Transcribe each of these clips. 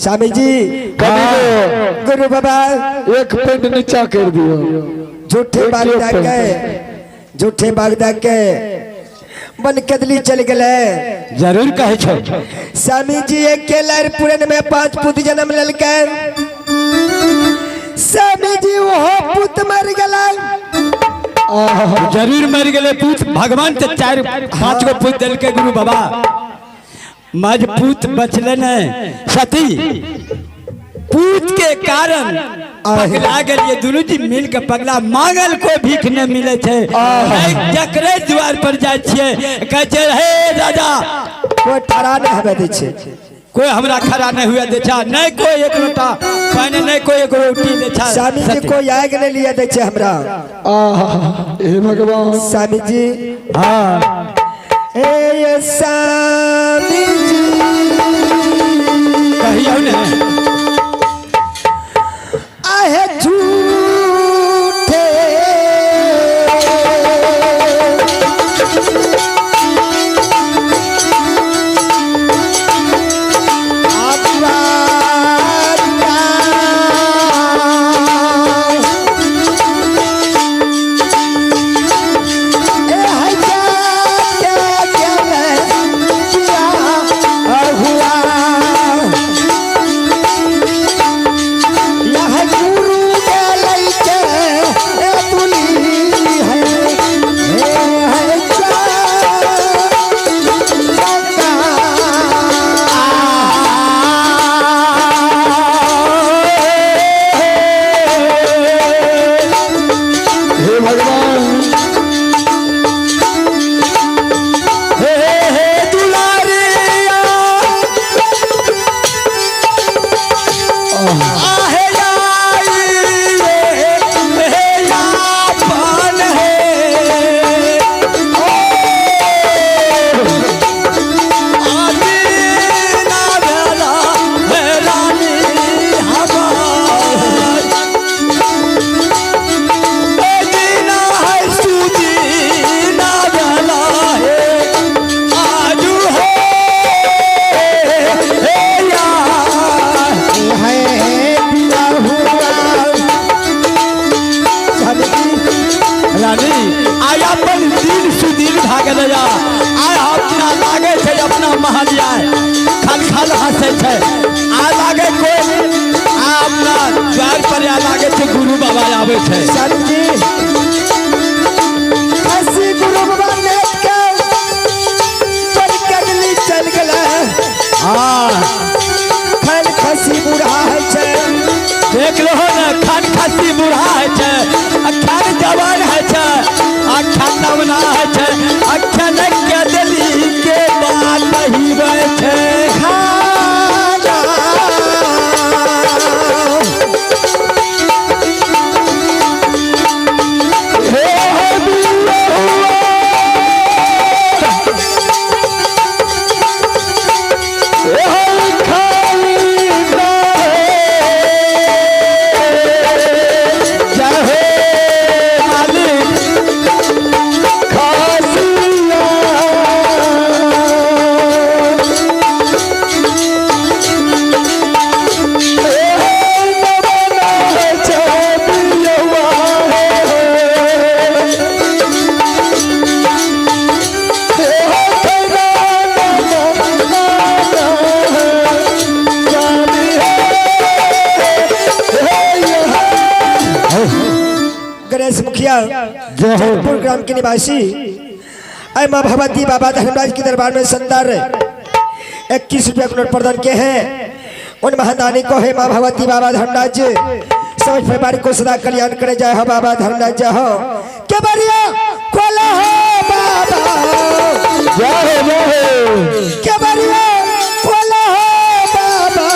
स्वामी जी गुरु बाबा एक पेंट नीचा कर दियो। झूठे बागदा के झूठे बागदा के बन कदली चल गए। जरूर कहे छो स्वामी जी एक केलर पुरन में 5 पुत जन्म ललके। स्वामी जी वो पुत मर गला। जरूर मर गए पूत। भगवान तो 4-5 गो पूत दिल के गुरु बाबा मजबूत बचले न सती पूत के कारण पगला गए। दोनों जी मिल के पगला मांगल को भीख न मिले थे। जकरे द्वार पर जाए कहे हे राजा कोई ठरा न हवे दे छे। कोई हमरा खड़ा नहीं हुआ देछा नहीं कोई एक लोटा पानी नहीं कोई एक रोटी देछा। स्वामी जी कोई आग नहीं लिया दे छे हमरा। हे भगवान स्वामी जी हाँ ए स्वामी जी कहियो ने आहे झूठे गुरु बाबा आवे छे। हसी गुरु बाबा नेत के पर कदली चल गले। खान खसी बूढ़ा है छे। देख लो ना खान खसी बूढ़ा है छे खान जवान है छे खान नवना है छे खान के दिली के बात नहीं रहे छे। जयपुर ग्राम के निवासी अय माँ भगवती बाबा धर्मराज के दरबार में संदर 21 रुपया का नोट प्रदान किए हैं। उन महादानी को है माँ भगवती बाबा धर्मराज समझ परिवार को सदा कल्याण करे। जय हो बाबा धर्मराज जय हो। क्या बढ़िया खोला हो बाबा जय हो। क्या बढ़िया खोला हो बाबा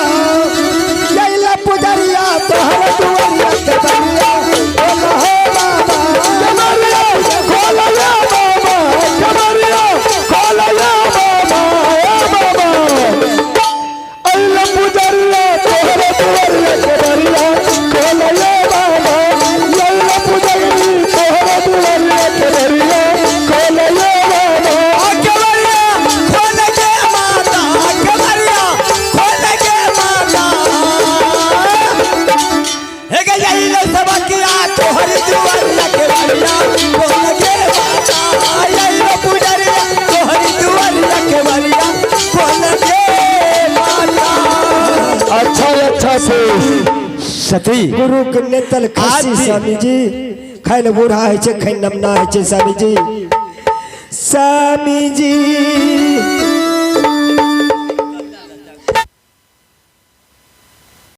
जैला पुजरिया तो हर दुआरिया के बढ़िया खोला हो खोल सती गुरु के नेतल खसी आदि। स्वामी जी खैन बूढ़ा है छे खैन नमना है छे स्वामी जी स्वामी जी